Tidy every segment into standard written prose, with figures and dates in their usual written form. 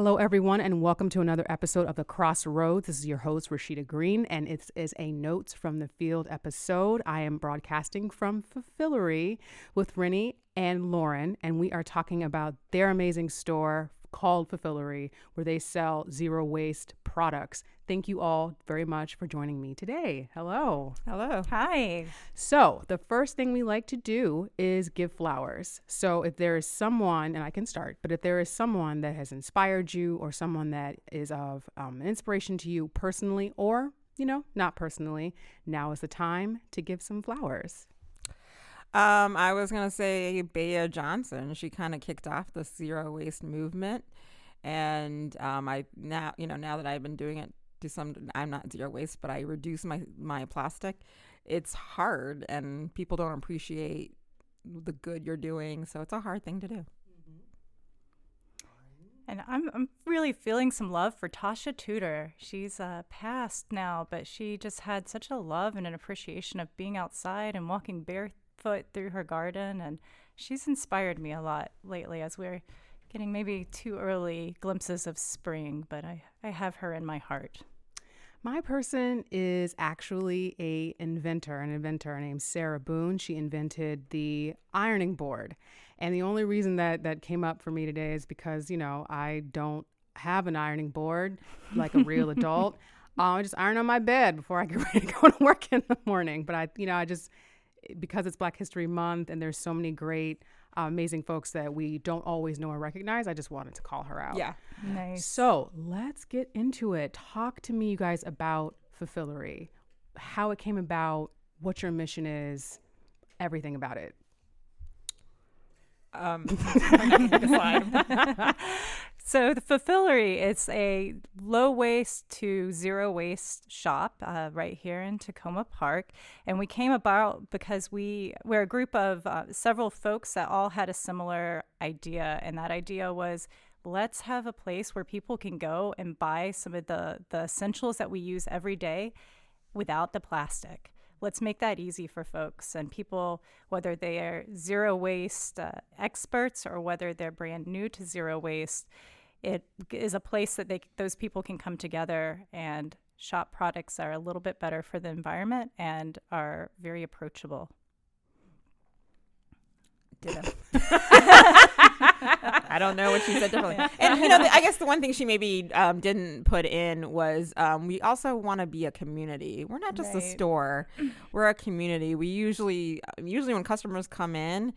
Hello, everyone, and welcome to another episode of The Crossroads. This is your host, Rashida Green, and it is a Notes from the Field episode. I am broadcasting from Fullfillery with Rennie and Lauren, and we are talking about their amazing store called Fullfillery, where they sell zero waste products. Thank you all very much for joining me today. Hello. Hello. Hi. So the first thing we like to do is give flowers. So if there is someone, and I can start, but if there is someone that has inspired you or someone that is of an inspiration to you personally or, not personally, now is the time to give some flowers. I was going to say Bea Johnson. She kind of kicked off the zero waste movement. And now that I've been doing it, I'm not zero waste, but I reduce my plastic. It's hard and people don't appreciate the good you're doing. So it's a hard thing to do. And I'm really feeling some love for Tasha Tudor. She's passed now, but she just had such a love and an appreciation of being outside and walking barefoot through her garden, and she's inspired me a lot lately as we're getting maybe too early glimpses of spring, but I have her in my heart. My person is actually an inventor named Sarah Boone. She invented the ironing board, and the only reason that came up for me today is because I don't have an ironing board like a real adult. I just iron on my bed before I get ready to go to work in the morning, but I just because it's Black History Month and there's so many great, amazing folks that we don't always know or recognize, I just wanted to call her out. Yeah. Nice. So let's get into it. Talk to me, you guys, about Fullfillery, how it came about, what your mission is, everything about it. So the Fullfillery, it's a low waste to zero waste shop right here in Takoma Park. And we came about because we're a group of several folks that all had a similar idea. And that idea was, let's have a place where people can go and buy some of the essentials that we use every day without the plastic. Let's make that easy for folks and people, whether they are zero waste experts or whether they're brand new to zero waste. It is a place that those people can come together and shop products that are a little bit better for the environment and are very approachable. Ditto. I don't know what she said differently. And, I guess the one thing she maybe didn't put in was we also want to be a community. We're not just a store. We're a community. We usually when customers come in,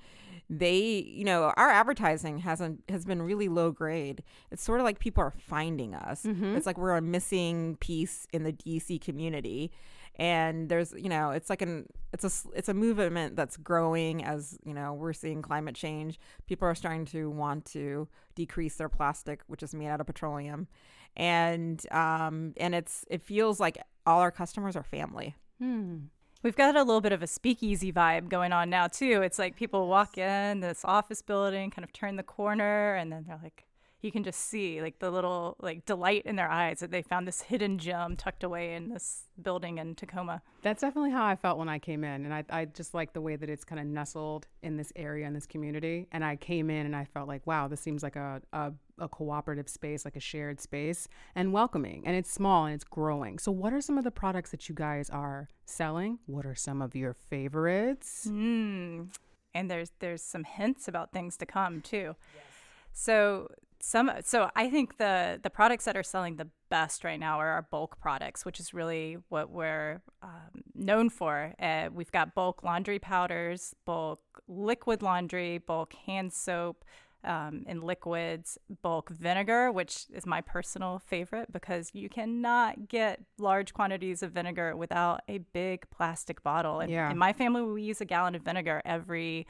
they, our advertising has been really low grade. It's sort of like people are finding us. Mm-hmm. It's like we're a missing piece in the DC community. And there's, it's like it's a movement that's growing as, we're seeing climate change. People are starting to want to decrease their plastic, which is made out of petroleum. And it feels like all our customers are family. We've got a little bit of a speakeasy vibe going on now, too. It's like people walk in this office building, kind of turn the corner, and then they're like, you can just see like the little delight in their eyes that they found this hidden gem tucked away in this building in Tacoma. That's definitely how I felt when I came in. And I just like the way that it's kind of nestled in this area, in this community. And I came in and I felt like, wow, this seems like a cooperative space, like a shared space and welcoming. And it's small and it's growing. So what are some of the products that you guys are selling? What are some of your favorites? And there's some hints about things to come too. Yes. So I think the products that are selling the best right now are our bulk products, which is really what we're known for. We've got bulk laundry powders, bulk liquid laundry, bulk hand soap in liquids, bulk vinegar, which is my personal favorite because you cannot get large quantities of vinegar without a big plastic bottle. And in my family, we use a gallon of vinegar every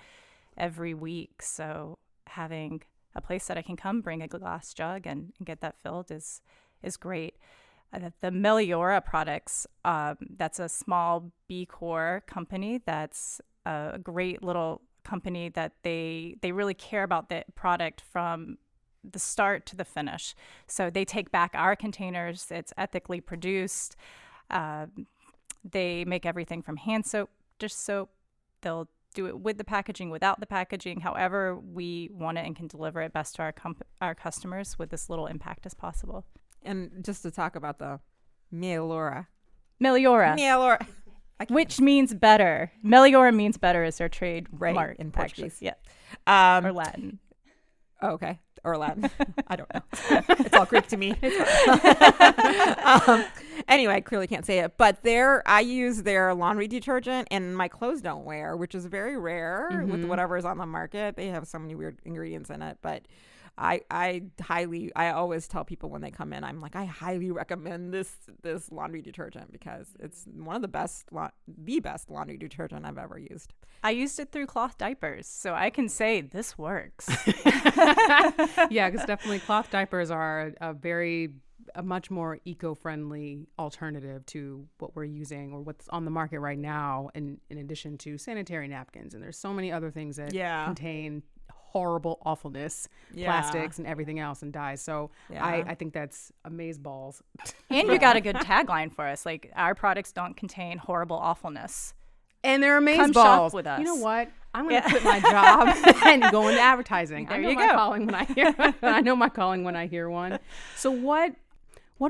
week. So having a place that I can come bring a glass jug and get that filled is great. The Meliora products, that's a small B Corp company. That's a great little company that they really care about the product from the start to the finish. So they take back our containers. It's ethically produced. They make everything from hand soap, dish soap. They'll do it with the packaging, without the packaging, however we want it and can deliver it best to our customers with as little impact as possible. And just to talk about the Meliora. Which means better. Meliora means better is their trade mark in Portuguese. Yeah. Or Latin. Oh, okay. Or Latin. I don't know. It's all Greek to me. Anyway, I clearly can't say it. But I use their laundry detergent and my clothes don't wear, which is very rare with whatever is on the market. They have so many weird ingredients in it. But I always tell people when they come in, I'm like, I highly recommend this laundry detergent because it's one of the best laundry detergent I've ever used. I used it through cloth diapers, so I can say this works. Yeah, because definitely cloth diapers are a much more eco-friendly alternative to what we're using or what's on the market right now, in addition to sanitary napkins. And there's so many other things that contain horrible awfulness, plastics and everything else, and dyes. So I think that's amazeballs. And you got a good tagline for us. Like, our products don't contain horrible awfulness. And they're amazeballs. Come shop with us. You know what? I'm going to quit my job and go into advertising. There I know you my go. calling when I hear I know my calling when I hear one. So what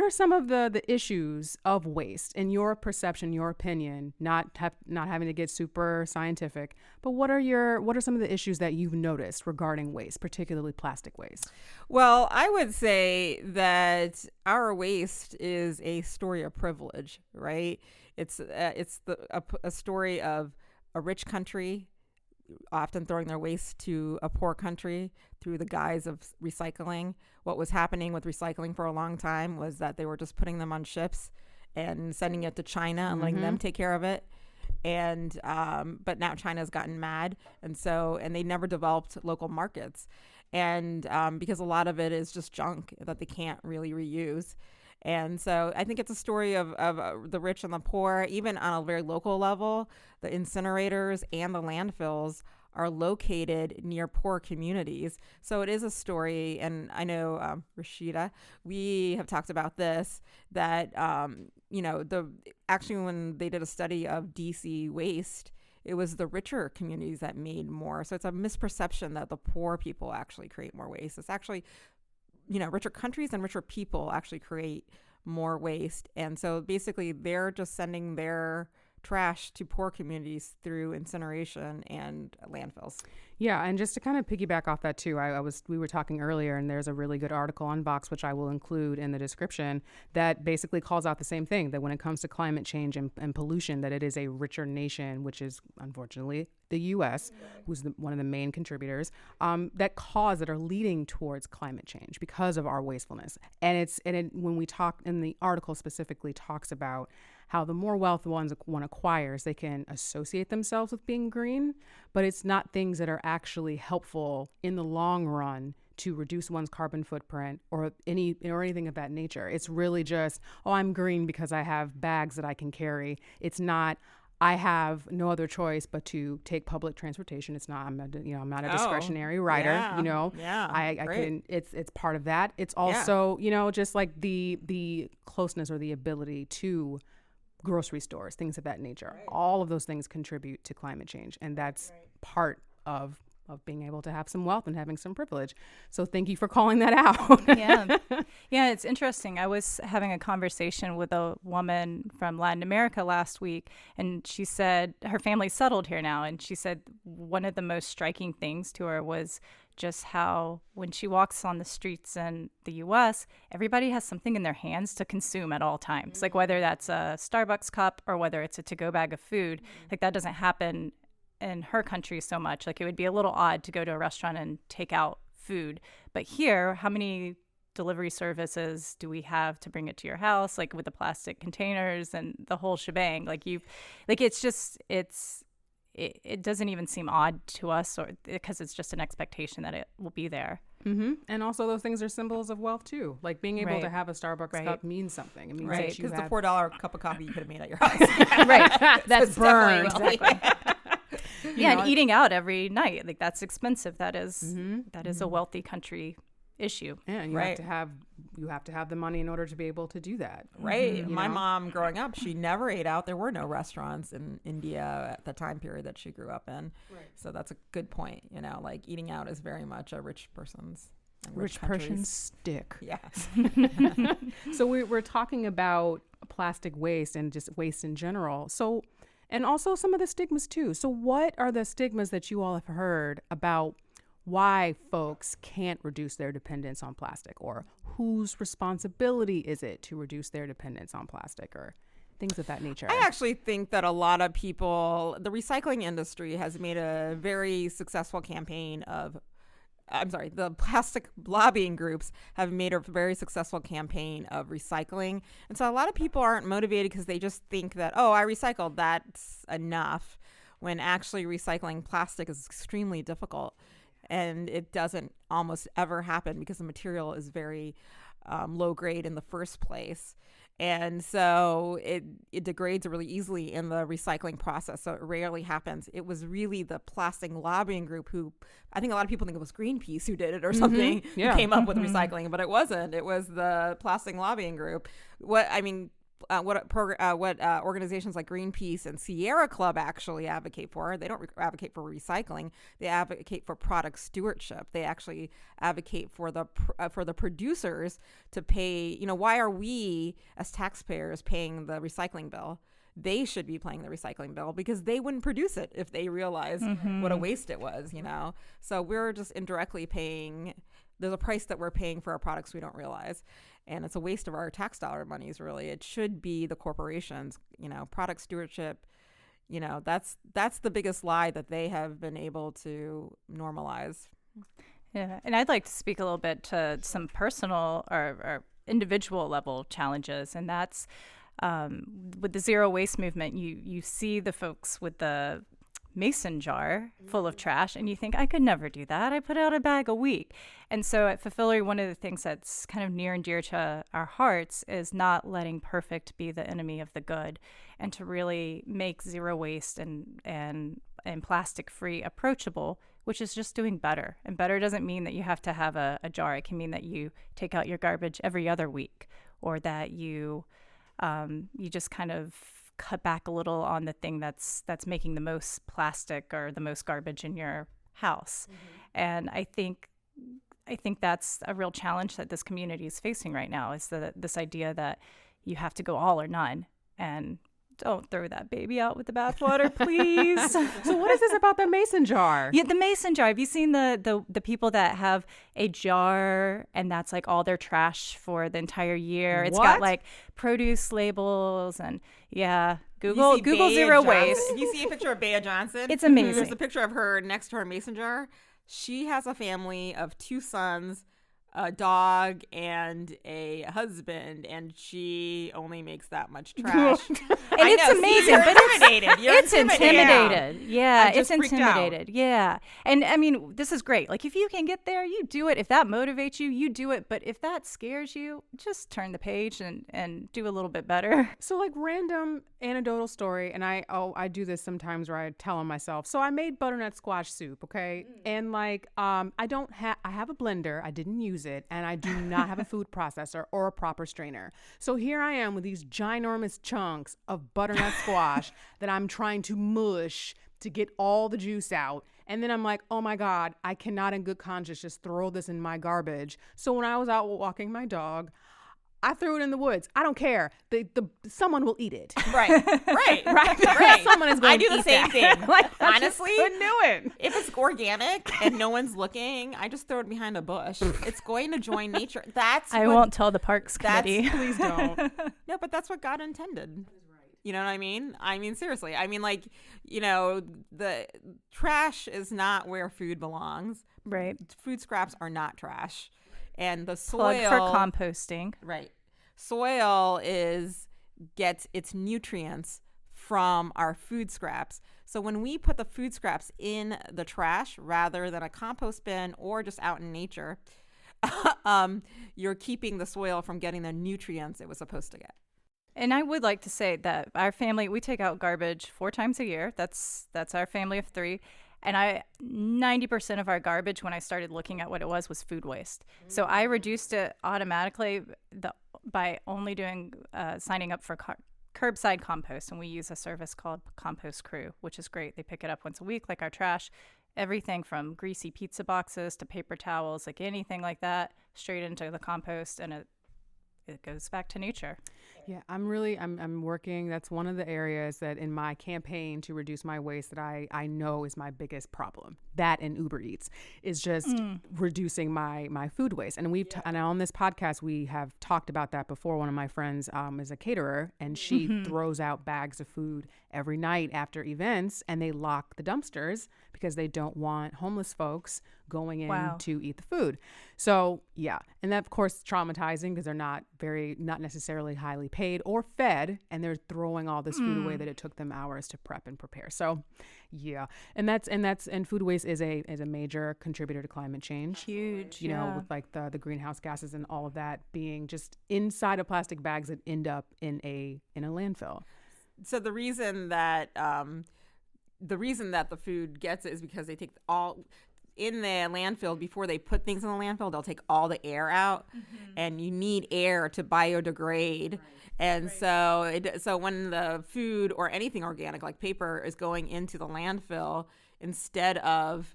are some of the issues of waste in your perception, your opinion, not having to get super scientific, but what are some of the issues that you've noticed regarding waste, particularly plastic waste? Well, I would say that our waste is a story of privilege, right? It's a story of a rich country often throwing their waste to a poor country through the guise of recycling. What was happening with recycling for a long time was that they were just putting them on ships and sending it to China and letting them take care of it. And but now China's gotten mad, and they never developed local markets, and because a lot of it is just junk that they can't really reuse. And so I think it's a story of the rich and the poor, even on a very local level. The incinerators and the landfills are located near poor communities. So it is a story. And I know, Rashida, we have talked about this, that, actually when they did a study of DC waste, it was the richer communities that made more. So it's a misperception that the poor people actually create more waste. It's actually, richer countries and richer people actually create more waste. And so basically they're just sending their trash to poor communities through incineration and landfills. Yeah, and just to kind of piggyback off that too, we were talking earlier, and there's a really good article on Vox, which I will include in the description, that basically calls out the same thing, that when it comes to climate change and pollution, that it is a richer nation, which is unfortunately the U.S., who's one of the main contributors, that are leading towards climate change because of our wastefulness. And when we talk, in the article specifically talks about how the more wealth one acquires, they can associate themselves with being green, but it's not things that are actually helpful in the long run to reduce one's carbon footprint or anything of that nature. It's really just, I'm green because I have bags that I can carry. It's not, I have no other choice but to take public transportation. It's not, I'm not a discretionary rider. I can. It's part of that. It's also, just like the closeness or the ability to grocery stores, things of that nature. Right. All of those things contribute to climate change, and that's part of being able to have some wealth and having some privilege. So thank you for calling that out. Yeah, it's interesting. I was having a conversation with a woman from Latin America last week, and she said her family's settled here now, and she said one of the most striking things to her was just how when she walks on the streets in the US, everybody has something in their hands to consume at all times. Like whether that's a Starbucks cup or whether it's a to-go bag of food, like that doesn't happen in her country so much. Like it would be a little odd to go to a restaurant and take out food. But here, how many delivery services do we have to bring it to your house? Like with the plastic containers and the whole shebang, it doesn't even seem odd to us, or because it's just an expectation that it will be there. Mm-hmm. And also those things are symbols of wealth too. Like being able to have a Starbucks cup means something. It means that because the have $4 cup of coffee you could have made at your house. That's burned. Exactly. And eating out every night, like that's expensive. That is a wealthy country issue. Yeah, and you have to have you have to have the money in order to be able to do that. Right. You My know? mom growing up, she never ate out. There were no restaurants in India at the time period that she grew up in. Right. So that's a good point. You know, like eating out is very much a rich person's and Rich person's stick. Yes. So we're talking about plastic waste and just waste in general. So, and also some of the stigmas too. So what are the stigmas that you all have heard about why folks can't reduce their dependence on plastic, or whose responsibility is it to reduce their dependence on plastic, or things of that nature? I actually think that a lot of people, the recycling industry has made a very successful campaign of, the plastic lobbying groups have made a very successful campaign of recycling. And so a lot of people aren't motivated because they just think that, oh, I recycled, that's enough, when actually recycling plastic is extremely difficult. And it doesn't almost ever happen because the material is very low grade in the first place. And so it degrades really easily in the recycling process. So it rarely happens. It was really the plastic lobbying group who, I think a lot of people think it was Greenpeace who did it or something, who came up with recycling, but it wasn't. It was the plastic lobbying group. Organizations like Greenpeace and Sierra Club actually advocate for. They don't advocate for recycling. They advocate for product stewardship. They actually advocate for the producers to pay. You know, why are we as taxpayers paying the recycling bill? They should be paying the recycling bill because they wouldn't produce it if they realized what a waste it was, you know? So we're just indirectly paying. There's a price that we're paying for our products we don't realize. And it's a waste of our tax dollar monies, really. It should be the corporations, you know, product stewardship. You know, that's the biggest lie that they have been able to normalize. Yeah. And I'd like to speak a little bit to some personal or individual level challenges. And that's with the zero waste movement, you see the folks with the mason jar full of trash and you think, I could never do that. I put out a bag a week. And so at Fullfillery, one of the things that's kind of near and dear to our hearts is not letting perfect be the enemy of the good, and to really make zero waste and plastic free approachable, which is just doing better. And better doesn't mean that you have to have a jar. It can mean that you take out your garbage every other week, or that you just kind of cut back a little on the thing that's making the most plastic or the most garbage in your house. And I think that's a real challenge that this community is facing right now, is this idea that you have to go all or none. And don't throw that baby out with the bathwater, please. So what is this about the mason jar? Yeah, the mason jar. Have you seen the people that have a jar and that's like all their trash for the entire year? It's got like produce labels and Google zero waste. If you see a picture of Bea Johnson, it's amazing. There's a picture of her next to her mason jar. She has a family of 2 sons, a dog, and a husband, and she only makes that much trash. And it's amazing, but it's intimidated. Yeah, it's intimidated. Yeah. And I mean, this is great. Like, if you can get there, you do it. If that motivates you, you do it. But if that scares you, just turn the page and do a little bit better. So like random anecdotal story, and I do this sometimes where I tell on myself. So I made butternut squash soup, okay? And like I have a blender. I didn't use it, and I do not have a food processor or a proper strainer. So here I am with these ginormous chunks of butternut squash that I'm trying to mush to get all the juice out. And then I'm like, oh my God, I cannot in good conscience just throw this in my garbage. So when I was out walking my dog, I threw it in the woods. I don't care. Someone will eat it. Right. Someone is going to eat I do the same thing. Like, honestly, I couldn't do it. If it's organic and no one's looking, I just throw it behind a bush. It's going to join nature. I won't tell the Parks Committee. Please don't. No, but that's what God intended. You know what I mean? I mean, seriously. I mean, like, you know, the trash is not where food belongs. Right. Food scraps are not trash. And the soil. Plug for composting. Right. Soil gets its nutrients from our food scraps. So when we put the food scraps in the trash rather than a compost bin or just out in nature, you're keeping the soil from getting the nutrients it was supposed to get. And I would like to say that our family, we take out garbage 4 times a year. That's our family of 3. And 90% of our garbage, when I started looking at what it was food waste. So I reduced it automatically by only doing signing up for curbside compost. And we use a service called Compost Crew, which is great. They pick it up once a week, like our trash. Everything from greasy pizza boxes to paper towels, like anything like that, straight into the compost, and it goes back to nature. Yeah, I'm working. That's one of the areas that in my campaign to reduce my waste that I know is my biggest problem. That and Uber Eats is just reducing my food waste. And and on this podcast, we have talked about that before. One of my friends is a caterer, and she throws out bags of food every night after events, and they lock the dumpsters because they don't want homeless folks going in to eat the food. So yeah, and that of course traumatizing because they're not necessarily highly paid or fed, and they're throwing all this food away that it took them hours to prep and prepare. So yeah, and food waste is a major contributor to climate change. Huge, you know, with like the greenhouse gases and all of that being just inside of plastic bags that end up in a landfill. So the reason that the food gets it is because they take all in the landfill. Before they put things in the landfill, they'll take all the air out, and you need air to biodegrade. Right. And so when the food or anything organic like paper is going into the landfill, instead of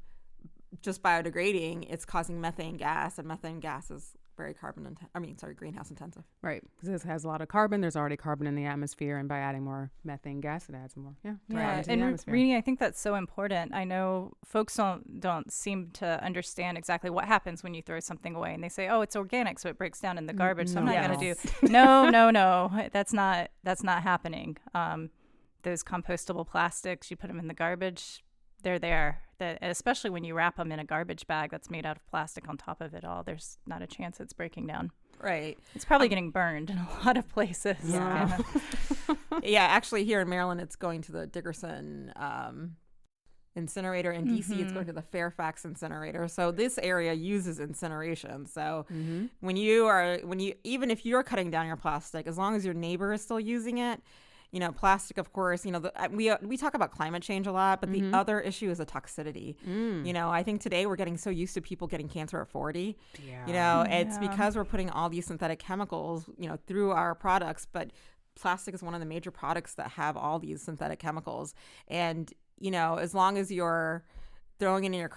just biodegrading, it's causing methane gas, and methane gas is very greenhouse intensive. Right, because this has a lot of carbon. There's already carbon in the atmosphere, and by adding more methane gas, it adds more. Yeah. And Rini, I think that's so important. I know folks don't seem to understand exactly what happens when you throw something away, and they say, "Oh, it's organic, so it breaks down in the garbage." So I'm not going to do. No, that's not happening. Those compostable plastics, you put them in the garbage. They're there. Especially when you wrap them in a garbage bag that's made out of plastic on top of it all, there's not a chance it's breaking down. Right. It's probably getting burned in a lot of places. Yeah. Yeah, actually here in Maryland, it's going to the Dickerson incinerator. In DC, it's going to the Fairfax incinerator. So this area uses incineration. So even if you're cutting down your plastic, as long as your neighbor is still using it, you know, plastic, of course, you know, we talk about climate change a lot, but the other issue is the toxicity. You know, I think today we're getting so used to people getting cancer at 40. Yeah. You know, it's because we're putting all these synthetic chemicals, you know, through our products, but plastic is one of the major products that have all these synthetic chemicals. And, you know, as long as you're throwing it in your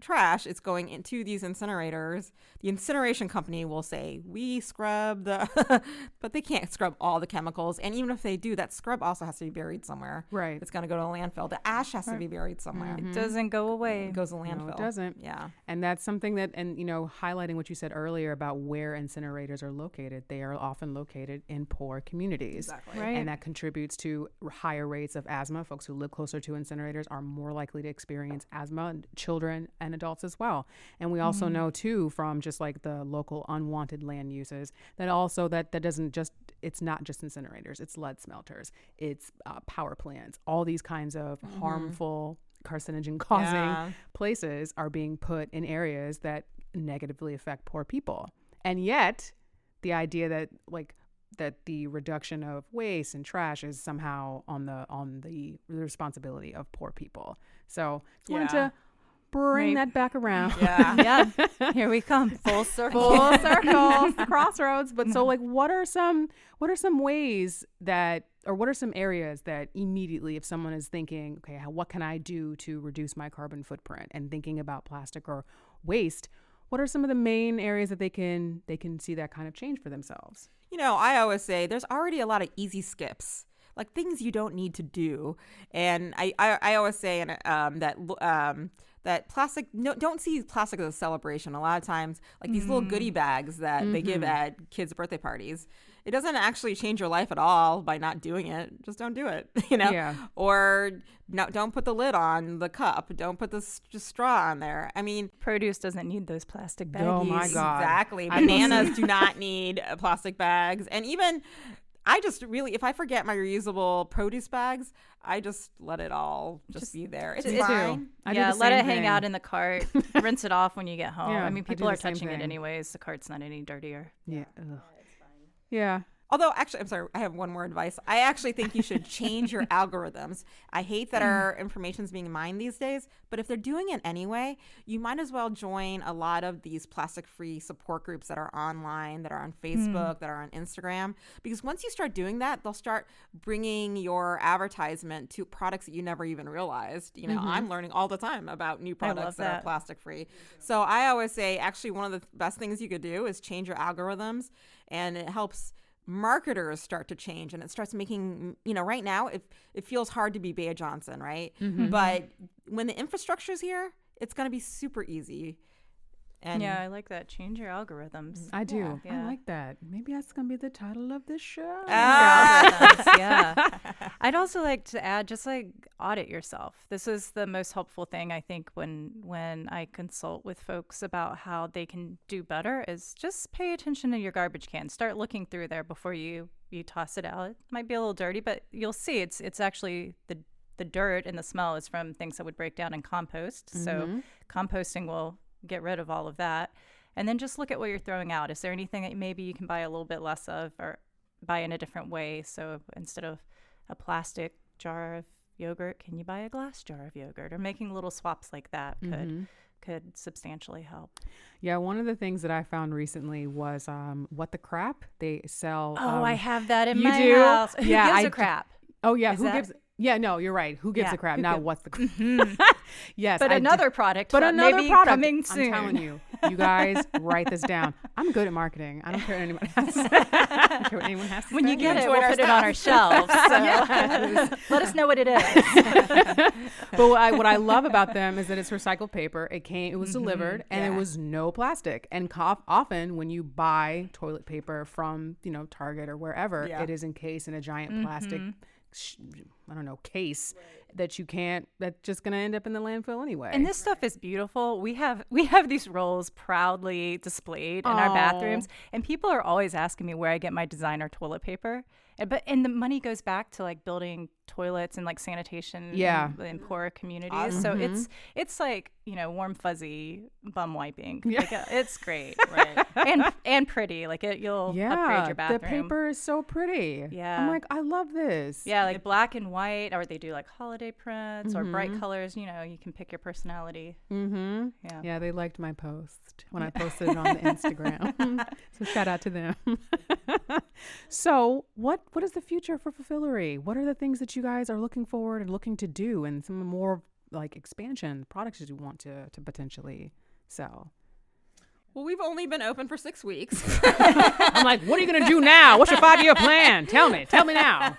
trash, it's going into these incinerators. The incineration company will say, we scrub but they can't scrub all the chemicals. And even if they do, that scrub also has to be buried somewhere. Right. It's going to go to a landfill. The ash has to be buried somewhere. It doesn't go away. It goes to landfill. No, it doesn't. Yeah. And that's something that, and, you know, highlighting what you said earlier about where incinerators are located, they are often located in poor communities. Exactly. Right. And that contributes to higher rates of asthma. Folks who live closer to incinerators are more likely to experience asthma, children and adults as well. And we also know too, from just like the local unwanted land uses, that also that doesn't just, it's not just incinerators, it's lead smelters, it's power plants, all these kinds of harmful carcinogen causing places are being put in areas that negatively affect poor people. And yet the idea that the reduction of waste and trash is somehow on the responsibility of poor people. So just wanted to bring that back around. Yeah. Here we come. Full circle. Crossroads. But so like what are some ways that, or what are some areas that immediately, if someone is thinking, okay, what can I do to reduce my carbon footprint, and thinking about plastic or waste, what are some of the main areas that they can see that kind of change for themselves? You know, I always say there's already a lot of easy skips, like things you don't need to do. And I always say that plastic, don't see plastic as a celebration. A lot of times, like these little goodie bags that they give at kids' birthday parties, it doesn't actually change your life at all by not doing it. Just don't do it, you know? Yeah. Or no, don't put the lid on the cup. Don't put the straw on there. I mean, produce doesn't need those plastic baggies. Oh my God. Exactly. Bananas do not need plastic bags. And even I just really, if I forget my reusable produce bags, I just let it all just be there. It's fine. Let it hang out in the cart. Rinse it off when you get home. I mean, people are touching it anyways. The cart's not any dirtier. Yeah. Yeah. Although, actually, I'm sorry, I have one more advice. I actually think you should change your algorithms. I hate that our information is being mined these days, but if they're doing it anyway, you might as well join a lot of these plastic-free support groups that are online, that are on Facebook, that are on Instagram. Because once you start doing that, they'll start bringing your advertisement to products that you never even realized. You know, I'm learning all the time about new products that are plastic-free. So I always say, actually, one of the best things you could do is change your algorithms, and it helps marketers start to change, and it starts making, you know, right now it feels hard to be Bea Johnson, right? But when the infrastructure is here, it's going to be super easy. And yeah, I like that. Change your algorithms. I do. Yeah. I like that. Maybe that's going to be the title of this show. Algorithms, yeah. I'd also like to add, just like audit yourself. This is the most helpful thing, I think, when I consult with folks about how they can do better, is just pay attention to your garbage can. Start looking through there before you toss it out. It might be a little dirty, but you'll see it's actually the dirt and the smell is from things that would break down in compost. So composting will get rid of all of that. And then just look at what you're throwing out. Is there anything that maybe you can buy a little bit less of, or buy in a different way? So instead of a plastic jar of yogurt, can you buy a glass jar of yogurt? Or making little swaps like that could substantially help. Yeah, one of the things that I found recently was What the Crap? They sell. I have that in you my do? house. Who Yeah, gives a crap? Oh yeah, Is who that- gives? Yeah, no, you're right. Who gives a crap? Not what's the crap? Yes, But another product. But that another maybe product. coming soon. I'm telling you, you guys write this down. I'm good at marketing. I don't care what anyone has to say. I don't care what anyone has to When say. you get it, enjoy we'll our put it on our shelves. So let us know what it is. But what I love about them is that it's recycled paper. It was delivered, and it was no plastic. And often when you buy toilet paper from Target or wherever, it is encased in a giant plastic case that you can't. That's just gonna end up in the landfill anyway. And this stuff is beautiful. We have these rolls proudly displayed in our bathrooms, and people are always asking me where I get my designer toilet paper. And the money goes back to like building toilets and like sanitation in poor communities. So it's like, warm fuzzy bum wiping. Yeah. Like, it's great. Right. and pretty. Like you'll upgrade your bathroom. The paper is so pretty. Yeah. I'm like, I love this. Yeah, like black and white, or they do like holiday prints or bright colors. You can pick your personality. Yeah, they liked my post when I posted it on the Instagram. So shout out to them. So what is the future for Fullfillery? What are the things that you guys are looking forward and looking to do, and some more like expansion products that you want to potentially sell? Well, we've only been open for 6 weeks. I'm like, what are you going to do now? What's your 5-year plan? Tell me now.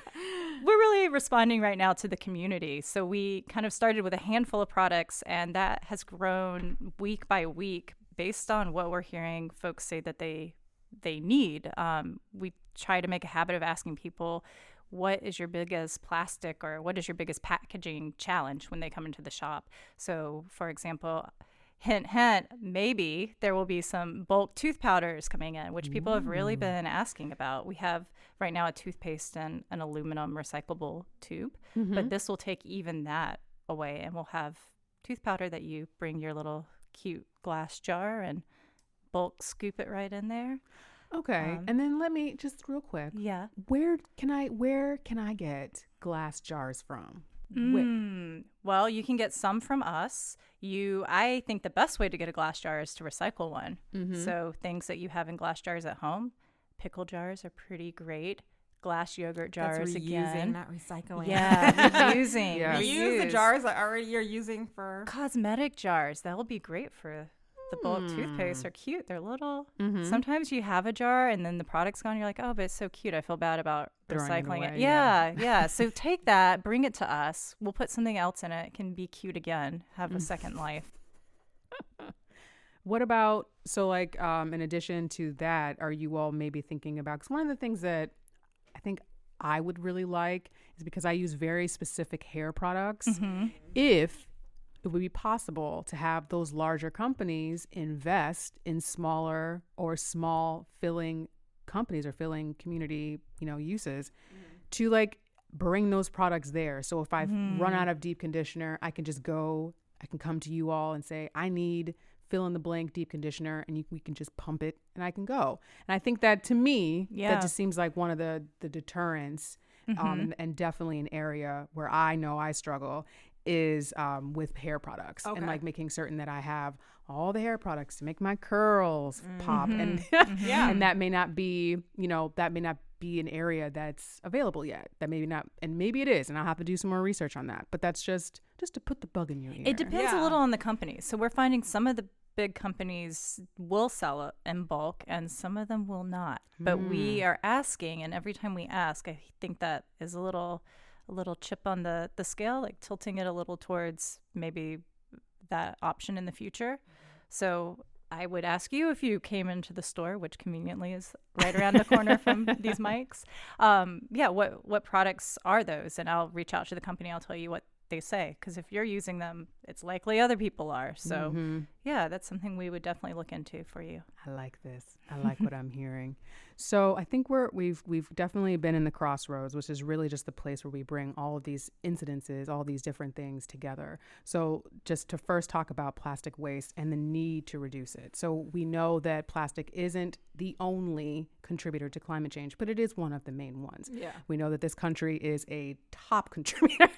We're really responding right now to the community. So we kind of started with a handful of products, and that has grown week by week based on what we're hearing folks say that they need. We try to make a habit of asking people, what is your biggest plastic or what is your biggest packaging challenge when they come into the shop? So, for example, hint, maybe there will be some bulk tooth powders coming in, which people have really been asking about. We have right now a toothpaste in an aluminum recyclable tube, but this will take even that away, and we'll have tooth powder that you bring your little cute glass jar and bulk scoop it right in there. Okay. And then let me just real quick. Yeah. Where can I get glass jars from? Well, you can get some from us. I think the best way to get a glass jar is to recycle one. So things that you have in glass jars at home, pickle jars are pretty great. Glass yogurt jars, That's reusing, again. not recycling. Yeah, reusing. Yeah. Reuse the jars that already you're using for Cosmetic jars. That will be great for the bulk toothpaste. Are cute. They're little. Sometimes you have a jar and then the product's gone. You're like, oh, but it's so cute. I feel bad about Throwing it recycling it. away, Yeah. So take that, bring it to us. We'll put something else in it. It can be cute again. Have a second life. What about, so like, in addition to that, are you all maybe thinking about, because one of the things that I think I would really like is, because I use very specific hair products, if it would be possible to have those larger companies invest in smaller or small filling companies or filling community, uses to like bring those products there. So if I've run out of deep conditioner, I can come to you all and say, I need fill in the blank deep conditioner, and we can just pump it and I can go. And I think that to me, that just seems like one of the deterrents, and definitely an area where I know I struggle is with hair products, and like making certain that I have all the hair products to make my curls pop. And and that may not be, that may not be an area that's available yet. That maybe not, and maybe it is, and I'll have to do some more research on that. But that's just to put the bug in your ear. It depends a little on the company. So we're finding some of the big companies will sell it in bulk and some of them will not. But we are asking, and every time we ask, I think that is a little chip on the scale, like tilting it a little towards maybe that option in the future. So I would ask you, if you came into the store, which conveniently is right around the corner from these mics, what products are those? And I'll reach out to the company. I'll tell you what they say, because if you're using them, it's likely other people are. So that's something we would definitely look into for you. I like this. I like what I'm hearing. So I think we've definitely been in the crossroads, which is really just the place where we bring all of these incidences, all these different things together. So just to first talk about plastic waste and the need to reduce it. So we know that plastic isn't the only contributor to climate change, but it is one of the main ones. Yeah. We know that this country is a top contributor,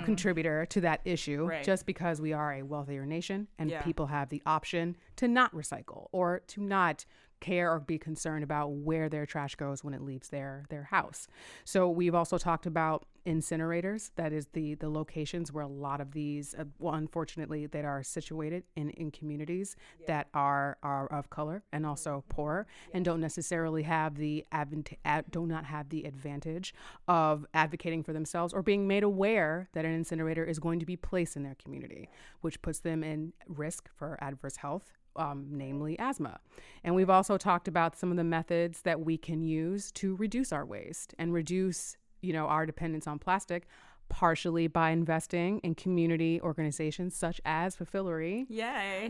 contributor to that issue, just because we are a wealthier nation and people have the option to not recycle or to not care or be concerned about where their trash goes when it leaves their house. So we've also talked about incinerators. That is the locations where a lot of these, unfortunately, that are situated in communities that are of color and also poor and don't necessarily have the advantage of advocating for themselves or being made aware that an incinerator is going to be placed in their community, which puts them in risk for adverse health, namely asthma. And we've also talked about some of the methods that we can use to reduce our waste and reduce, our dependence on plastic, partially by investing in community organizations such as Fullfillery,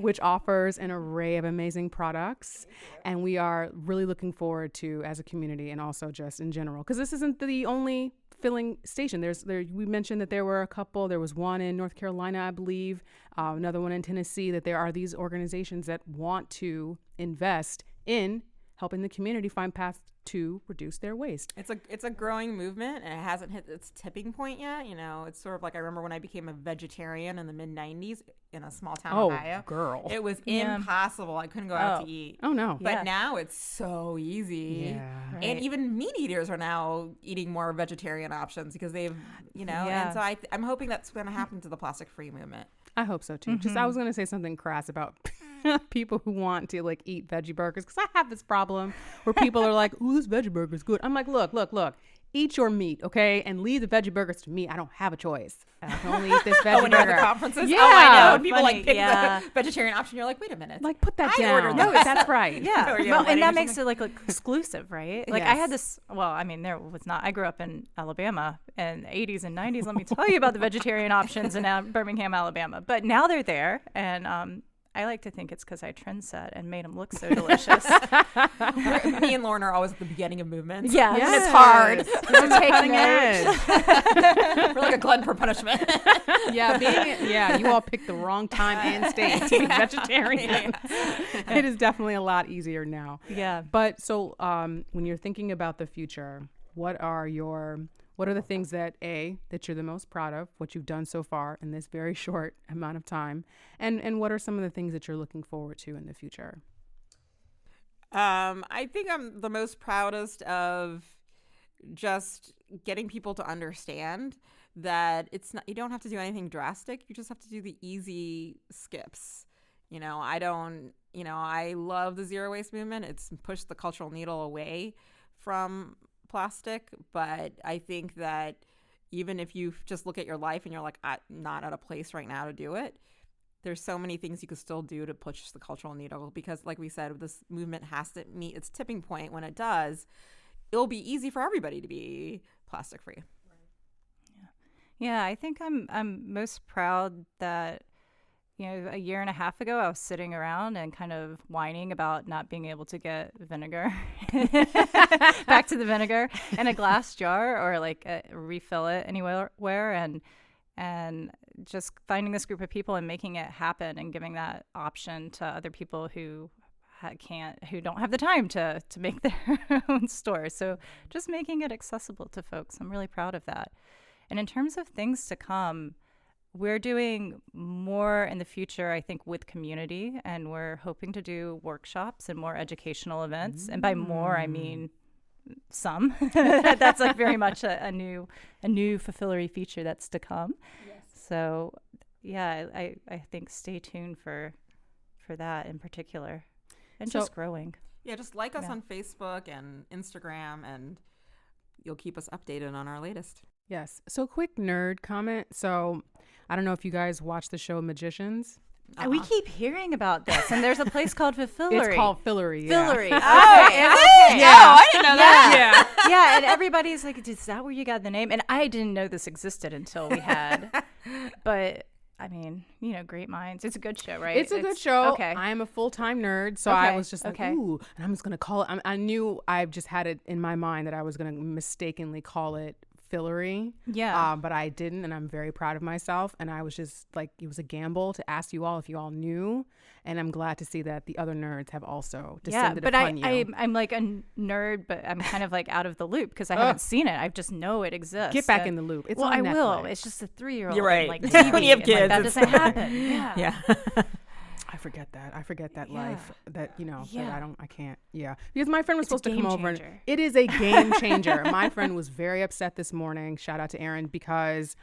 which offers an array of amazing products. And we are really looking forward to, as a community and also just in general, because this isn't the only filling station. We mentioned that there were a couple. There was one in North Carolina, I believe, another one in Tennessee, that there are these organizations that want to invest in helping the community find paths to reduce their waste. It's a growing movement, and it hasn't hit its tipping point yet. It's sort of like, I remember when I became a vegetarian in the mid-90s in a small town, Ohio. Girl. It was impossible. I couldn't go out to eat. Oh, no. But now it's so easy. Yeah. Right. And even meat eaters are now eating more vegetarian options because they've, and so I'm hoping that's going to happen to the plastic-free movement. I hope so too. Just I was going to say something crass about people who want to eat veggie burgers, because I have this problem where people are like, "Ooh, this veggie burger is good." I'm like, look. Eat your meat, okay, and leave the veggie burgers to me. I don't have a choice. I can only eat this veggie when burger. You're at the conferences? Yeah. Oh, I know. When people pick the vegetarian option, you're like, wait a minute. Put that down. Ordered no, that's right. Yeah. Well, and that makes it exclusive, right? I had this, there was not, I grew up in Alabama in the 80s and 90s. Let me tell you about the vegetarian options in Birmingham, Alabama. But now they're there, and I like to think it's because I trend set and made them look so delicious. Me and Lauren are always at the beginning of movements. Yeah, yes. It's hard. We're taking edge. We're like a glutton for punishment. You all picked the wrong time and state to be vegetarian. It is definitely a lot easier now. Yeah. But so when you're thinking about the future, what are the things that you're the most proud of, what you've done so far in this very short amount of time, and what are some of the things that you're looking forward to in the future? I think I'm the most proudest of just getting people to understand that it's not, you don't have to do anything drastic. You just have to do the easy skips. I love the zero waste movement. It's pushed the cultural needle away from plastic, but I think that even if you just look at your life and you're like, I'm not at a place right now to do it, there's so many things you could still do to push the cultural needle, because like we said, this movement has to meet its tipping point. When it does, it'll be easy for everybody to be plastic free. Yeah, I think I'm most proud that a year and a half ago, I was sitting around and kind of whining about not being able to get vinegar, back to the vinegar, in a glass jar or refill it anywhere. and just finding this group of people and making it happen and giving that option to other people who who don't have the time to make their own store. So just making it accessible to folks. I'm really proud of that. And in terms of things to come, we're doing more in the future, I think, with community, and we're hoping to do workshops and more educational events. And by more, I mean some. That's like very much a new Fullfillery feature that's to come. Yes. So yeah, I think stay tuned for that in particular, and just growing. Yeah, just like us on Facebook and Instagram, and you'll keep us updated on our latest. Yes. So quick nerd comment. So I don't know if you guys watch the show Magicians. We keep hearing about this, and there's a place called Fullfillery. It's called Fullfillery. Fullillery. Yeah. Oh, is it? Yeah. Oh, I didn't know that. Yeah. Yeah, and everybody's like, is that where you got the name? And I didn't know this existed until we had. But I mean, great minds. It's a good show, right? It's a good show. Okay. I am a full-time nerd, so Okay. I was just like, Okay. ooh, and I'm just going to call it. I knew I just had it in my mind that I was going to mistakenly call it Fullfillery. Yeah. But I didn't, and I'm very proud of myself. And I was just like, it was a gamble to ask you all if you all knew. And I'm glad to see that the other nerds have also descended upon you. I'm like a nerd, but I'm kind of like out of the loop because I haven't seen it. I just know it exists. Get back in the loop. It's well, on I Netflix. will. It's just a 3-year-old. You're right. Like TV, When you have and, kids, that it's- doesn't happen. Yeah. Yeah. I forget that Yeah. life that, that Yeah. I can't. Yeah. Because my friend was It's a supposed to come game over. And changer. it is a game changer. My friend was very upset this morning. Shout out to Erin, because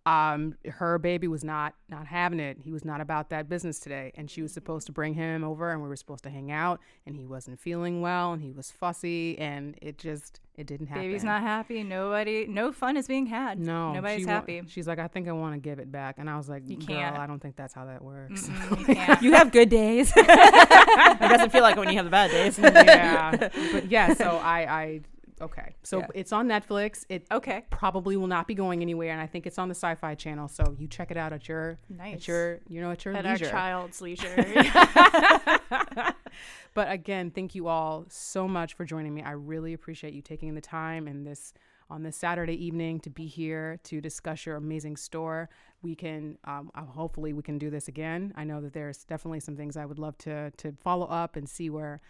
her baby was not having it. He was not about that business today. And she was supposed to bring him over, and we were supposed to hang out, and he wasn't feeling well, and he was fussy, and it didn't happen. Baby's not happy. No fun is being had. No, Nobody's happy. She's like, I think I want to give it back. And I was like, You girl, can't. I don't think that's how that works. You can't. You have good days. It doesn't feel like it when you have the bad days. Yeah. But yeah, so okay. So Yeah. it's on Netflix. It Okay. probably will not be going anywhere, and I think it's on the Sci-Fi Channel. So you check it out at your Nice. at your At our leisure. child's leisure. But again, thank you all so much for joining me. I really appreciate you taking the time on this Saturday evening to be here to discuss your amazing store. We can hopefully we can do this again. I know that there's definitely some things I would love to follow up and see where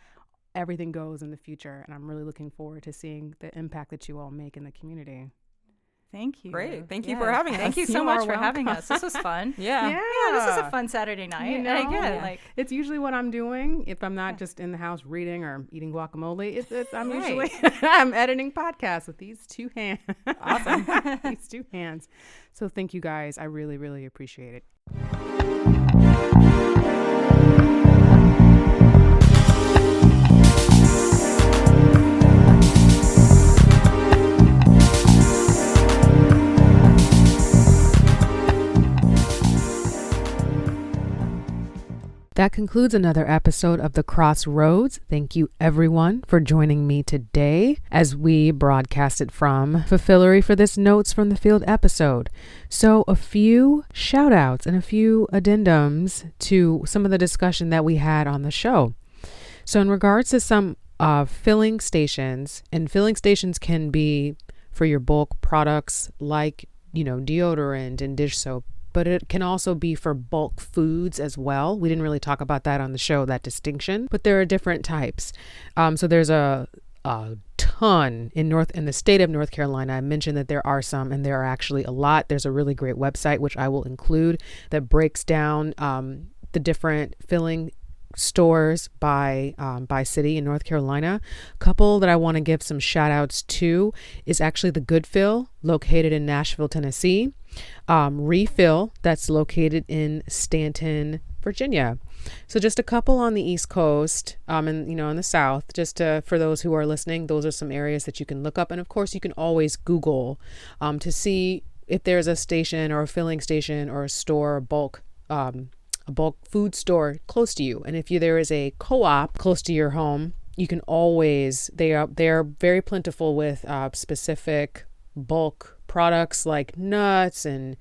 everything goes in the future, and I'm really looking forward to seeing the impact that you all make in the community. Thank you. Great. Thank you for having us. Thank you so You much are for having welcome. us. This was fun. Yeah. Yeah, this is a fun Saturday night. You And know? again, Yeah. like It's usually what I'm doing if I'm not just in the house reading or eating guacamole. I'm Right. usually I'm editing podcasts with these two hands. Awesome. These two hands. So thank you guys. I really, really appreciate it. That concludes another episode of The Crossroads. Thank you everyone for joining me today as we broadcasted from Fullfillery for this Notes from the Field episode. So a few shout outs and a few addendums to some of the discussion that we had on the show. So in regards to some filling stations, and filling stations can be for your bulk products like, deodorant and dish soap, but it can also be for bulk foods as well. We didn't really talk about that on the show, that distinction, but there are different types. So there's a ton in the state of North Carolina. I mentioned that there are some, and there are actually a lot. There's a really great website, which I will include, that breaks down the different filling stores by city in North Carolina. A couple that I want to give some shout outs to is actually the Good Fill, located in Nashville, Tennessee. Refill, that's located in Stanton, Virginia. So just a couple on the East Coast, and in the South. Just for those who are listening, those are some areas that you can look up, and of course you can always Google to see if there's a station or a filling station or a store, a bulk food store close to you. And if there is a co-op close to your home, you can always, they are very plentiful with specific bulk products like nuts and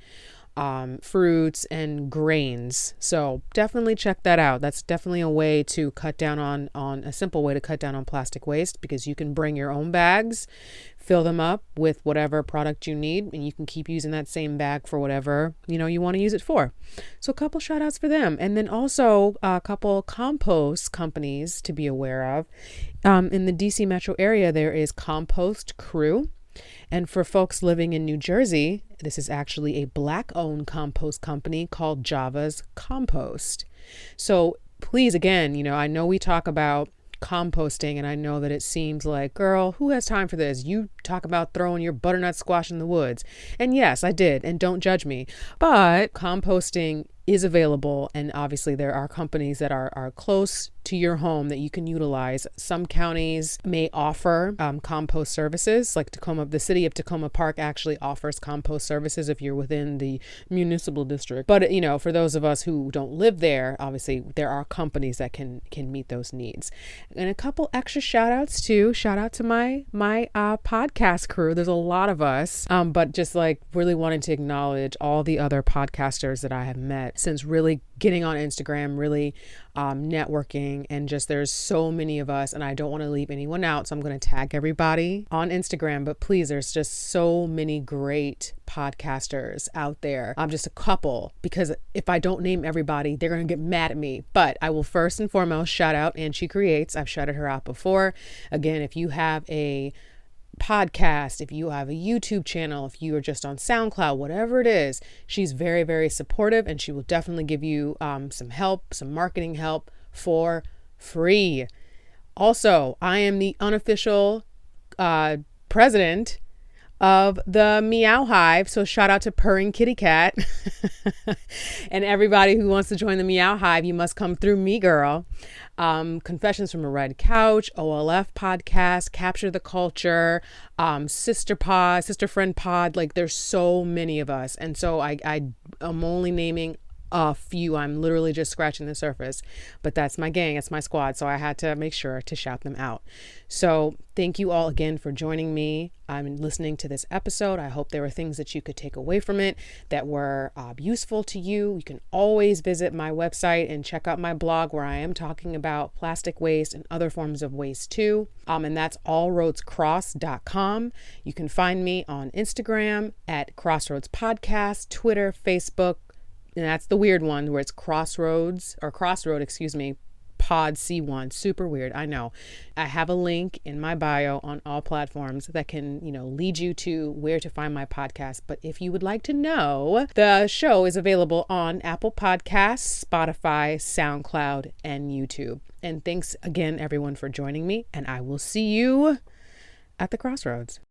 fruits and grains. So definitely check that out. That's definitely a way to cut down on a simple way to cut down on plastic waste, because you can bring your own bags, fill them up with whatever product you need, and you can keep using that same bag for whatever, you want to use it for. So a couple shout outs for them. And then also a couple compost companies to be aware of. In the DC metro area, there is Compost Crew. And for folks living in New Jersey, this is actually a Black-owned compost company called Java's Compost. So please, again, I know we talk about composting, and I know that it seems like, girl, who has time for this? You talk about throwing your butternut squash in the woods. And yes, I did. And don't judge me. But composting is available, and obviously there are companies that are close to your home that you can utilize. Some counties may offer compost services, like the city of Takoma Park actually offers compost services if you're within the municipal district. But for those of us who don't live there, obviously there are companies that can meet those needs. And a couple extra shout outs too. Shout out to my podcast crew. There's a lot of us, but just like really wanting to acknowledge all the other podcasters that I have met since really getting on Instagram, really networking, and just there's so many of us, and I don't want to leave anyone out, so I'm going to tag everybody on Instagram. But please, there's just so many great podcasters out there. I'm just a couple, because if I don't name everybody, they're going to get mad at me. But I will first and foremost shout out And She Creates. I've shouted her out before. Again, if you have a podcast, if you have a YouTube channel, if you are just on SoundCloud, whatever it is, she's very, very supportive, and she will definitely give you some help, some marketing help for free. Also, I am the unofficial president of the Meow Hive. So shout out to Purring Kitty Cat and everybody who wants to join the Meow Hive. You must come through me, girl. Confessions from a Red Couch, OLF podcast, Capture the Culture, Sister Friend Pod. Like, there's so many of us. And so I'm only naming a few. I'm literally just scratching the surface, but that's my gang. It's my squad. So I had to make sure to shout them out. So thank you all again for joining me. I'm listening to this episode. I hope there were things that you could take away from it that were useful to you. You can always visit my website and check out my blog, where I am talking about plastic waste and other forms of waste too. And that's allroadscross.com. You can find me on Instagram at Crossroads Podcast, Twitter, Facebook. And that's the weird one where it's Crossroad, Pod C1. Super weird. I know. I have a link in my bio on all platforms that can, lead you to where to find my podcast. But if you would like to know, the show is available on Apple Podcasts, Spotify, SoundCloud, and YouTube. And thanks again, everyone, for joining me. And I will see you at the Crossroads.